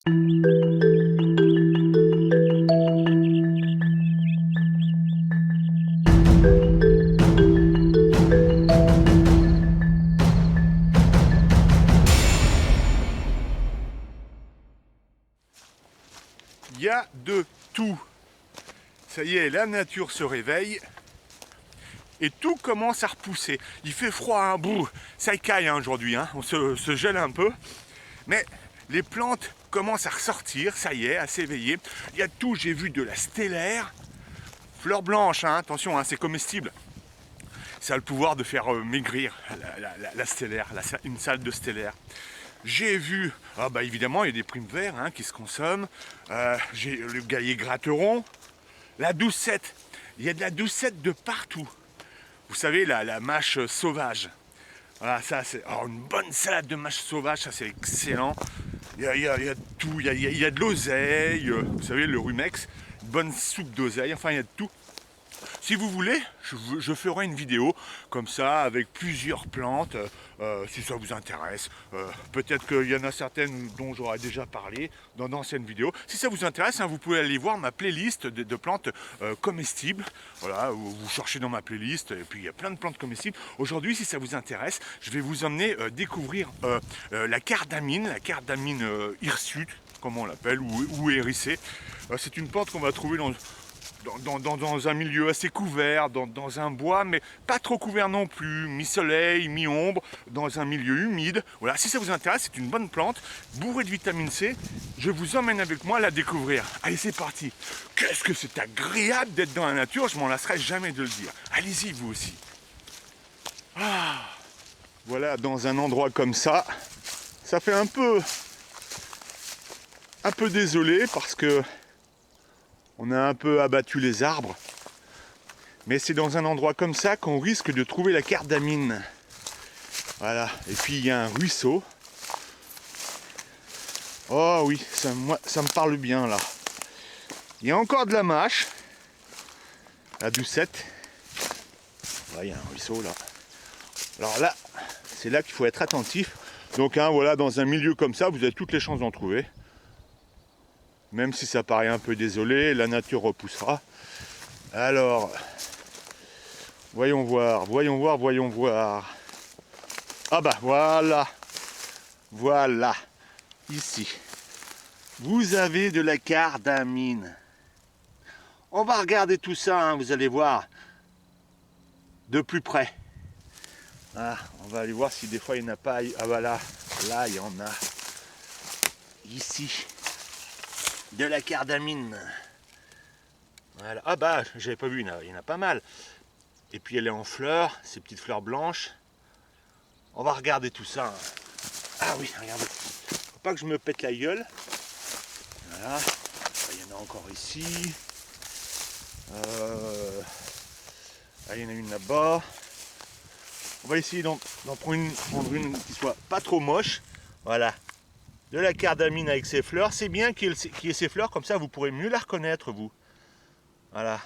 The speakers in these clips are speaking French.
Il y a de tout. Ça y est, la nature se réveille et tout commence à repousser. Il fait froid, hein, bout, ça caille hein, aujourd'hui, hein. On se gèle un peu, mais les plantes commencent à ressortir, ça y est, à s'éveiller. Il y a de tout, j'ai vu de la stellaire, fleurs blanches, hein, attention, hein, c'est comestible. Ça a le pouvoir de faire maigrir la stellaire, une salle de stellaire. J'ai vu, évidemment, il y a des primes verts hein, qui se consomment. J'ai le gaillet gratteron, la doucette. Il y a de la doucette de partout. Vous savez, la mâche sauvage. Voilà, ça, c'est une bonne salade de mâche sauvage, ça, c'est excellent. Il y a de tout. Il y a de l'oseille, vous savez, le rumex, une bonne soupe d'oseille, enfin, il y a de tout. Si vous voulez, je ferai une vidéo comme ça avec plusieurs plantes, si ça vous intéresse. Peut-être qu'il y en a certaines dont j'aurais déjà parlé dans d'anciennes vidéos. Si ça vous intéresse, hein, vous pouvez aller voir ma playlist de plantes comestibles. Voilà, vous cherchez dans ma playlist et puis il y a plein de plantes comestibles. Aujourd'hui, si ça vous intéresse, je vais vous emmener découvrir la cardamine hirsute, comme on l'appelle, ou hérissée. C'est une plante qu'on va trouver dans un milieu assez couvert, dans un bois, mais pas trop couvert non plus, mi-soleil, mi-ombre, dans un milieu humide. Voilà, si ça vous intéresse, c'est une bonne plante, bourrée de vitamine C. Je vous emmène avec moi la découvrir. Allez, c'est parti. Qu'est-ce que c'est agréable d'être dans la nature, je m'en lasserai jamais de le dire. Allez-y, vous aussi. Voilà, dans un endroit comme ça fait un peu désolé parce que on a un peu abattu les arbres, mais c'est dans un endroit comme ça qu'on risque de trouver la cardamine. Voilà, et puis il y a un ruisseau. Oh oui, ça me parle bien là. Il y a encore de la mâche, la doucette. Là, il y a un ruisseau là. Alors là, c'est là qu'il faut être attentif. Donc hein, voilà, dans un milieu comme ça, vous avez toutes les chances d'en trouver. Même si ça paraît un peu désolé, la nature repoussera. Alors, voyons voir. Ah bah voilà, ici. Vous avez de la cardamine. On va regarder tout ça, hein, vous allez voir, de plus près. Ah, on va aller voir si des fois il n'y en a pas. Ah bah là il y en a. Ici. De la cardamine. Voilà. Ah bah, j'avais pas vu, il y en a pas mal. Et puis elle est en fleurs, ces petites fleurs blanches. On va regarder tout ça. Ah oui, regardez. Faut pas que je me pète la gueule. Voilà. Il y en a encore ici. Là, il y en a une là-bas. On va essayer d'en prendre une qui soit pas trop moche. Voilà. De la cardamine avec ses fleurs, c'est bien qu'il y ait ses fleurs, comme ça vous pourrez mieux la reconnaître vous. Voilà.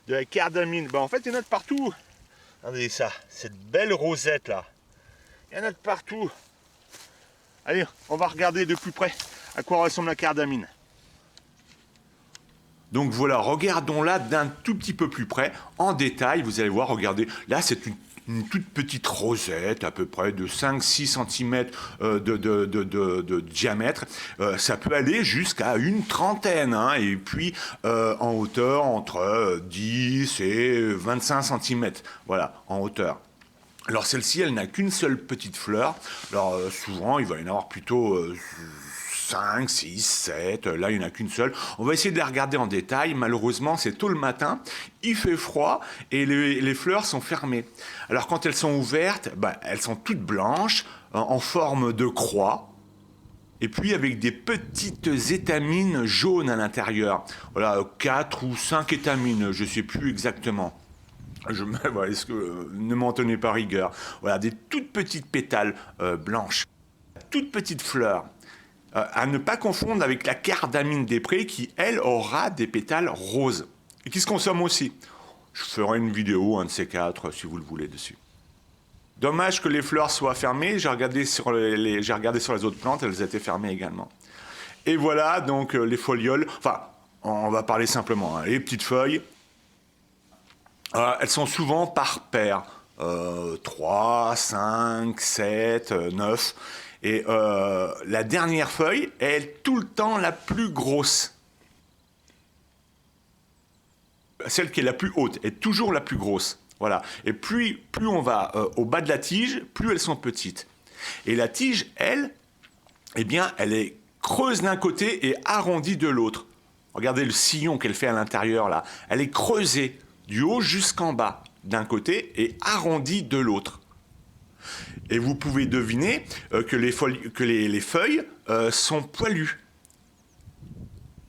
De la cardamine, en fait il y en a de partout. Regardez ça, cette belle rosette là. Il y en a de partout. Allez, on va regarder de plus près à quoi ressemble la cardamine. Donc voilà, regardons-la d'un tout petit peu plus près, en détail, vous allez voir, regardez, là c'est une toute petite rosette, à peu près de 5-6 cm de diamètre. Ça peut aller jusqu'à une trentaine, hein, et puis en hauteur entre 10 et 25 cm, voilà, en hauteur. Alors celle-ci, elle n'a qu'une seule petite fleur. Alors souvent, il va y en avoir plutôt 5, 6, 7, là il n'y en a qu'une seule. On va essayer de les regarder en détail. Malheureusement, c'est tôt le matin, il fait froid et les fleurs sont fermées. Alors quand elles sont ouvertes, elles sont toutes blanches, en forme de croix. Et puis avec des petites étamines jaunes à l'intérieur. Voilà, 4 ou 5 étamines, je ne sais plus exactement. Ne m'en tenez pas rigueur. Voilà, des toutes petites pétales blanches. Toutes petites fleurs. À ne pas confondre avec la cardamine des prés qui, elle, aura des pétales roses. Et qui se consomme aussi. Je ferai une vidéo, un de ces quatre, si vous le voulez, dessus. Dommage que les fleurs soient fermées. J'ai regardé sur les autres plantes, elles étaient fermées également. Et voilà donc les folioles. Enfin, on va parler simplement. Hein. Les petites feuilles, elles sont souvent par paires. 3, 5, 7, 9. Et la dernière feuille est tout le temps la plus grosse. Celle qui est la plus haute est toujours la plus grosse. Voilà. Et plus on va au bas de la tige, plus elles sont petites. Et la tige, elle, eh bien, elle est creuse d'un côté et arrondie de l'autre. Regardez le sillon qu'elle fait à l'intérieur là. Elle est creusée du haut jusqu'en bas d'un côté et arrondie de l'autre. Et vous pouvez deviner que les feuilles sont poilues.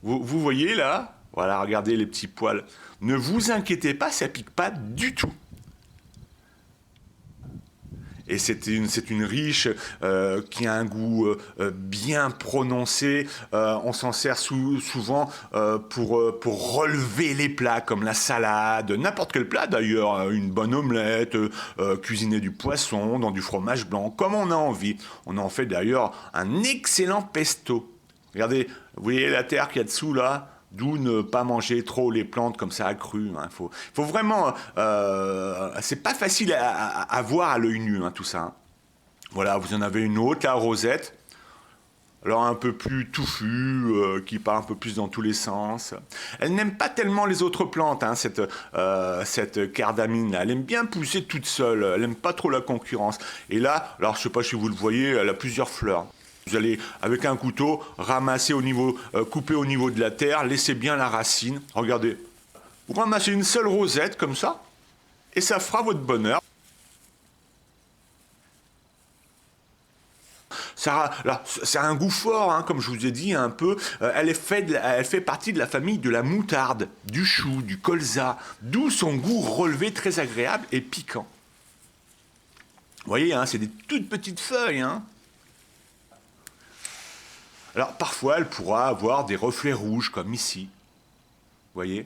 Vous voyez là? Voilà, regardez les petits poils. Ne vous inquiétez pas, ça pique pas du tout. Et c'est une riche qui a un goût bien prononcé. On s'en sert souvent pour relever les plats, comme la salade, n'importe quel plat d'ailleurs, une bonne omelette, cuisiner du poisson, dans du fromage blanc, comme on a envie. On en fait d'ailleurs un excellent pesto. Regardez, vous voyez la terre qu'il y a dessous là? D'où ne pas manger trop les plantes comme ça crues. Hein. Faut vraiment... c'est pas facile à voir à l'œil nu, hein, tout ça. Hein. Voilà, vous en avez une autre, la rosette. Alors un peu plus touffue, qui part un peu plus dans tous les sens. Elle n'aime pas tellement les autres plantes, hein, cette cardamine. Elle aime bien pousser toute seule. Elle n'aime pas trop la concurrence. Et là, alors je sais pas si vous le voyez, elle a plusieurs fleurs. Vous allez, avec un couteau, ramasser couper au niveau de la terre, laissez bien la racine. Regardez, vous ramassez une seule rosette comme ça, et ça fera votre bonheur. Ça a un goût fort, hein, comme je vous ai dit un peu. Elle fait partie de la famille de la moutarde, du chou, du colza, d'où son goût relevé très agréable et piquant. Vous voyez, hein, c'est des toutes petites feuilles, hein. Alors parfois, elle pourra avoir des reflets rouges, comme ici. Vous voyez?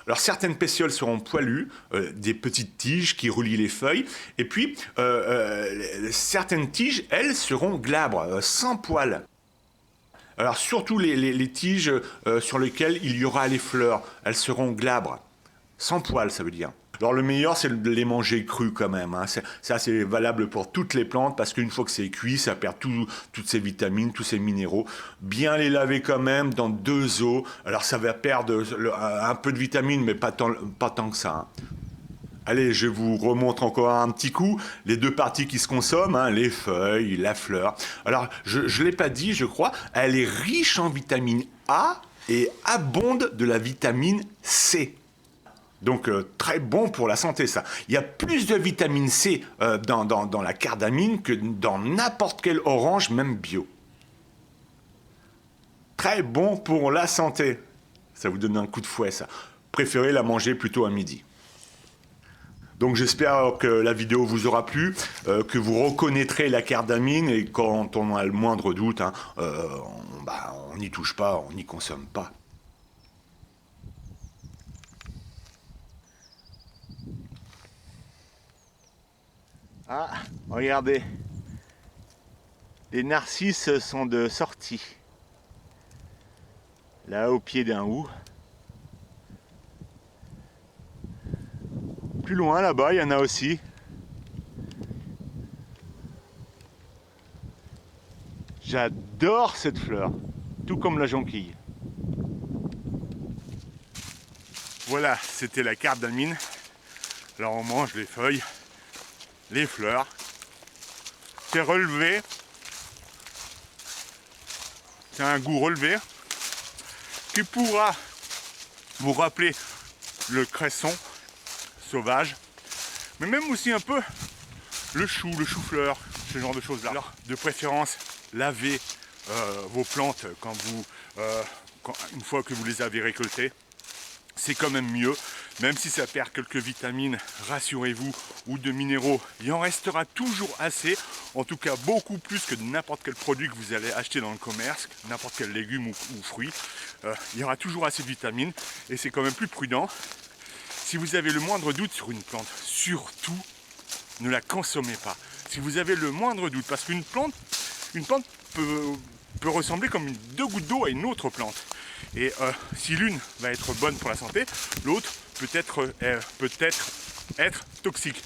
Alors certaines pétioles seront poilues, des petites tiges qui relient les feuilles, et puis certaines tiges, elles, seront glabres, sans poils. Alors surtout les tiges sur lesquelles il y aura les fleurs, elles seront glabres, sans poils, ça veut dire. Alors le meilleur, c'est de les manger crus quand même. Hein. Ça, c'est valable pour toutes les plantes parce qu'une fois que c'est cuit, ça perd toutes ses vitamines, tous ses minéraux. Bien les laver quand même dans 2 eaux. Alors ça va perdre un peu de vitamines, mais pas tant que ça. Hein. Allez, je vous remontre encore un petit coup les 2 parties qui se consomment, hein, les feuilles, la fleur. Alors, je ne l'ai pas dit, je crois, elle est riche en vitamine A et abonde de la vitamine C. Donc très bon pour la santé ça. Il y a plus de vitamine C dans la cardamine que dans n'importe quelle orange, même bio. Très bon pour la santé. Ça vous donne un coup de fouet ça. Préférez la manger plutôt à midi. Donc j'espère que la vidéo vous aura plu, que vous reconnaîtrez la cardamine et quand on a le moindre doute, hein, on n'y touche pas, on n'y consomme pas. Ah, regardez. Les narcisses sont de sortie. Là, au pied d'un hou. Plus loin, là-bas, il y en a aussi. J'adore cette fleur, tout comme la jonquille. Voilà, c'était la cardamine. Alors on mange les feuilles, les fleurs. C'est relevé. C'est un goût relevé qui pourra vous rappeler le cresson sauvage, mais même aussi un peu le chou-fleur, ce genre de choses-là. Alors, de préférence, lavez vos plantes une fois que vous les avez récoltées. C'est quand même mieux, même si ça perd quelques vitamines, rassurez-vous, ou de minéraux, il en restera toujours assez, en tout cas beaucoup plus que n'importe quel produit que vous allez acheter dans le commerce, n'importe quel légume ou fruit. Il y aura toujours assez de vitamines et c'est quand même plus prudent. Si vous avez le moindre doute sur une plante, surtout, ne la consommez pas. Si vous avez le moindre doute, parce qu'une plante peut ressembler comme deux gouttes d'eau à une autre plante. Et si l'une va être bonne pour la santé, l'autre peut être toxique.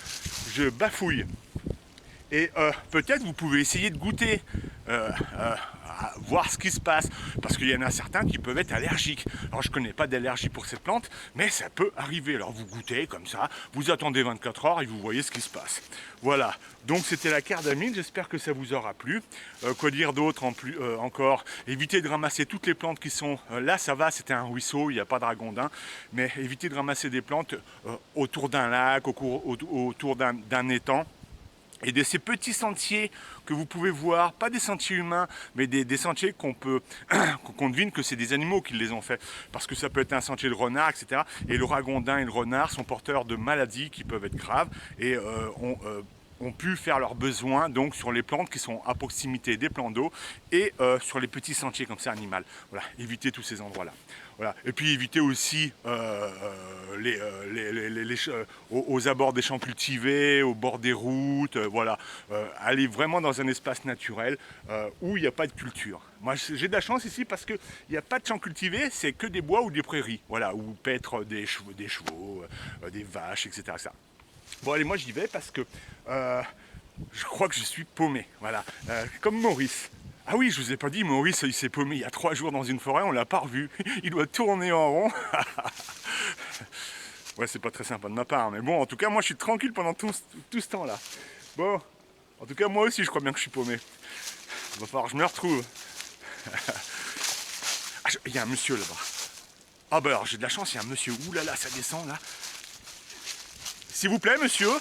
Je bafouille. Et peut-être vous pouvez essayer de goûter, à voir ce qui se passe, parce qu'il y en a certains qui peuvent être allergiques. Alors je ne connais pas d'allergie pour cette plante, mais ça peut arriver. Alors vous goûtez comme ça, vous attendez 24 heures et vous voyez ce qui se passe. Voilà, donc c'était la cardamine, j'espère que ça vous aura plu. Quoi dire d'autre encore? Évitez de ramasser toutes les plantes qui sont... là ça va, c'était un ruisseau, il n'y a pas de ragondin, mais évitez de ramasser des plantes autour d'un lac, autour d'un étang. Et de ces petits sentiers que vous pouvez voir, pas des sentiers humains, mais des sentiers qu'on devine que c'est des animaux qui les ont faits. Parce que ça peut être un sentier de renard, etc. Et le ragondin et le renard sont porteurs de maladies qui peuvent être graves et ont pu faire leurs besoins donc sur les plantes qui sont à proximité des plans d'eau et sur les petits sentiers comme ça animal. Voilà, évitez tous ces endroits-là. Voilà. Et puis évitez aussi aux abords des champs cultivés, au bord des routes, voilà. Allez vraiment dans un espace naturel où il n'y a pas de culture. Moi j'ai de la chance ici parce qu'il n'y a pas de champs cultivés, c'est que des bois ou des prairies, voilà, où paître des chevaux, des vaches, etc., etc. Bon allez, moi j'y vais parce que je crois que je suis paumé, voilà, comme Maurice. Ah oui, je vous ai pas dit, Maurice il s'est paumé il y a 3 jours dans une forêt, on l'a pas revu. Il doit tourner en rond. Ouais, c'est pas très sympa de ma part, mais bon, en tout cas, moi je suis tranquille pendant tout ce temps-là. Bon, en tout cas, moi aussi je crois bien que je suis paumé. Il va falloir que je me retrouve. Ah, il y a un monsieur là-bas. Ah bah alors j'ai de la chance, il y a un monsieur. Ouh là là, ça descend là. S'il vous plaît, monsieur.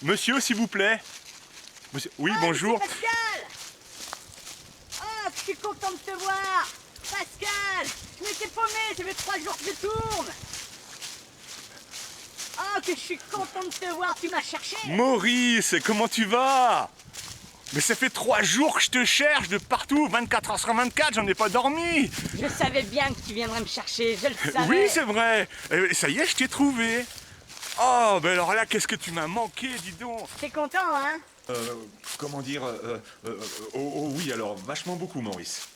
Monsieur, s'il vous plaît. Monsieur... Oui, bonjour. Pascal. Oh, je suis content de te voir. Pascal, je m'étais paumé, ça fait 3 jours que je tourne. Oh, que je suis content de te voir, tu m'as cherché. Maurice, comment tu vas? Mais ça fait 3 jours que je te cherche de partout, 24 heures sur 24, j'en ai pas dormi. Je savais bien que tu viendrais me chercher, je le savais. Oui, c'est vrai. Ça y est, je t'ai trouvé. Oh, ben alors là, qu'est-ce que tu m'as manqué, dis donc. T'es content, hein? Comment dire oui, alors vachement beaucoup, Maurice.